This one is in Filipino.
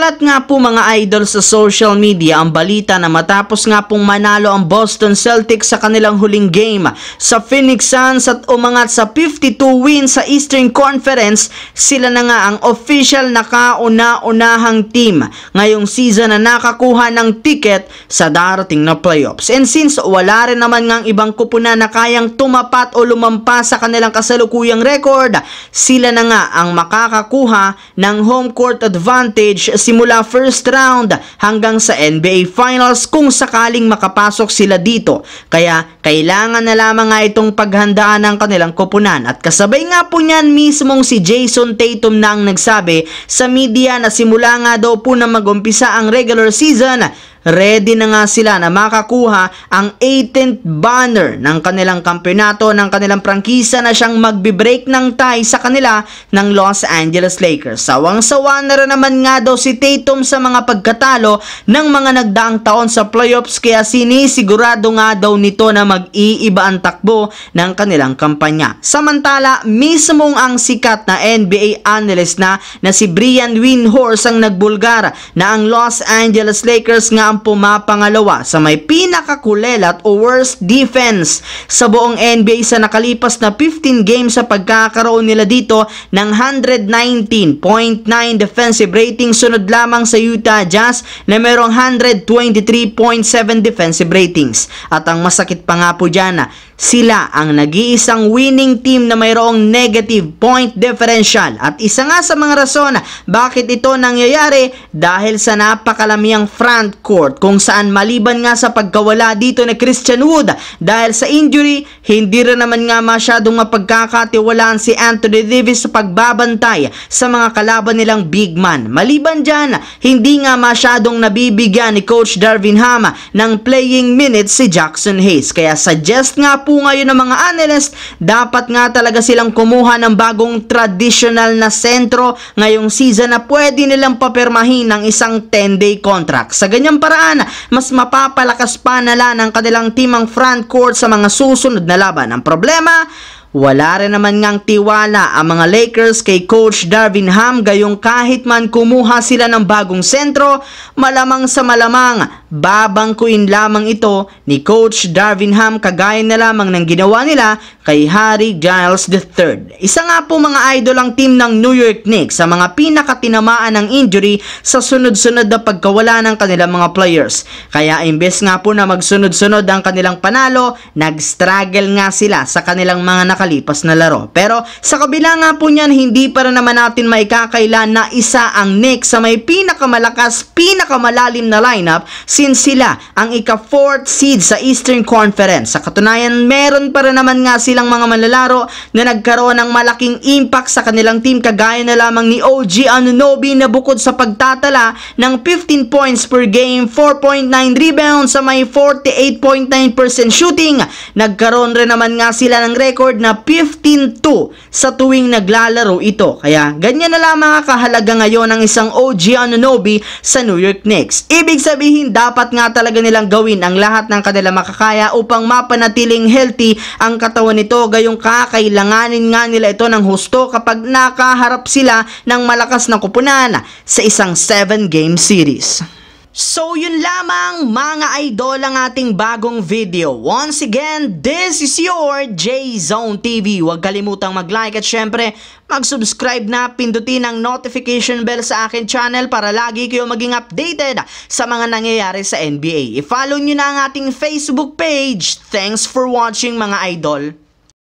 Kumalat nga po mga idol sa social media ang balita na matapos nga pong manalo ang Boston Celtics sa kanilang huling game sa Phoenix Suns at umangat sa 52 wins sa Eastern Conference, sila na nga ang official na kauna-unahang team ngayong season na nakakuha ng ticket sa darating na playoffs. And since wala rin naman ngang ibang kupunan na kayang tumapat o lumampas sa kanilang kasalukuyang record, sila na nga ang makakakuha ng home court advantage simula first round hanggang sa NBA Finals kung sakaling makapasok sila dito. Kaya kailangan na lamang nga itong paghandaan ng kanilang koponan. At kasabay nga po niyan mismong si Jason Tatum na ang nagsabi sa media na simula nga daw po na mag-umpisa ang regular season, ready na nga sila na makakuha ang 18th banner ng kanilang kampeonato ng kanilang prangkisa na siyang magbe-break ng tie sa kanila ng Los Angeles Lakers. Sawang-sawa na rin naman nga daw si Tatum sa mga pagkatalo ng mga nagdaang taon sa playoffs, kaya sinisigurado nga daw nito na mag-iiba ang takbo ng kanilang kampanya. Samantala, mismong ang sikat na NBA analyst na si Brian Windhorst ang nagbulgar na ang Los Angeles Lakers nga pumapangalawa sa may pinakakulelat o worst defense sa buong NBA sa nakalipas na 15 games sa pagkakaroon nila dito ng 119.9 defensive rating, sunod lamang sa Utah Jazz na mayroong 123.7 defensive ratings. At ang masakit pa nga po dyan, sila ang nag-iisang winning team na mayroong negative point differential. At isa nga sa mga rason bakit ito nangyayari dahil sa napakalamyang front court kung saan maliban nga sa pagkawala dito ni Christian Wood dahil sa injury, hindi rin naman nga masyadong mapagkakatiwalaan si Anthony Davis sa pagbabantay sa mga kalaban nilang big man. Maliban dyan, hindi nga masyadong nabibigyan ni Coach Darvin Ham ng playing minutes si Jackson Hayes. Kaya suggest nga po ngayon ng mga analyst, dapat nga talaga silang kumuha ng bagong traditional na sentro ngayong season na pwede nilang papirmahin ng isang 10-day contract. Sa ganyang paraan, mas mapapalakas pa nila ng kanilang team ang front court sa mga susunod na laban. Ang problema, wala rin naman ngang tiwala ang mga Lakers kay Coach Darvin Ham, gayong kahit man kumuha sila ng bagong sentro, malamang sa malamang babangkuin lamang ito ni Coach Darvin Ham kagaya na lamang ng ginawa nila kay Harry Giles III. Isa nga po mga idol ang team ng New York Knicks sa mga pinakatinamaan ng injury sa sunod-sunod na pagkawala ng kanilang mga players. Kaya imbes nga po na magsunod-sunod ang kanilang panalo, nag-struggle nga sila sa kanilang mga nakalipas na laro. Pero sa kabila nga po niyan, hindi para naman natin maikakaila na isa ang Knicks sa may pinakamalakas, pinakamalalim na lineup since sila ang ika-4th seed sa Eastern Conference. Sa katunayan, meron pa rin naman nga silang mga manlalaro na nagkaroon ng malaking impact sa kanilang team kagaya na lamang ni OG Anunoby na bukod sa pagtatala ng 15 points per game, 4.9 rebounds sa may 48.9% shooting, nagkaroon rin naman nga sila ng record na 15-2 sa tuwing naglalaro ito. Kaya ganyan na lamang kahalaga ngayon ng isang OG Anunoby sa New York Knicks. Ibig sabihin, dapat nga talaga nilang gawin ang lahat ng kanilang makakaya upang mapanatiling healthy ang katawan nito, gayong kakailanganin nga nila ito ng husto kapag nakaharap sila ng malakas na kupunan sa isang 7-game series. So yun lamang mga idol ang ating bagong video. Once again, this is your J-Zone TV. Huwag kalimutang mag-like at syempre mag-subscribe na, pindutin ang notification bell sa akin channel para lagi kayo maging updated sa mga nangyayari sa NBA. I-follow nyo na ang ating Facebook page. Thanks for watching mga idol.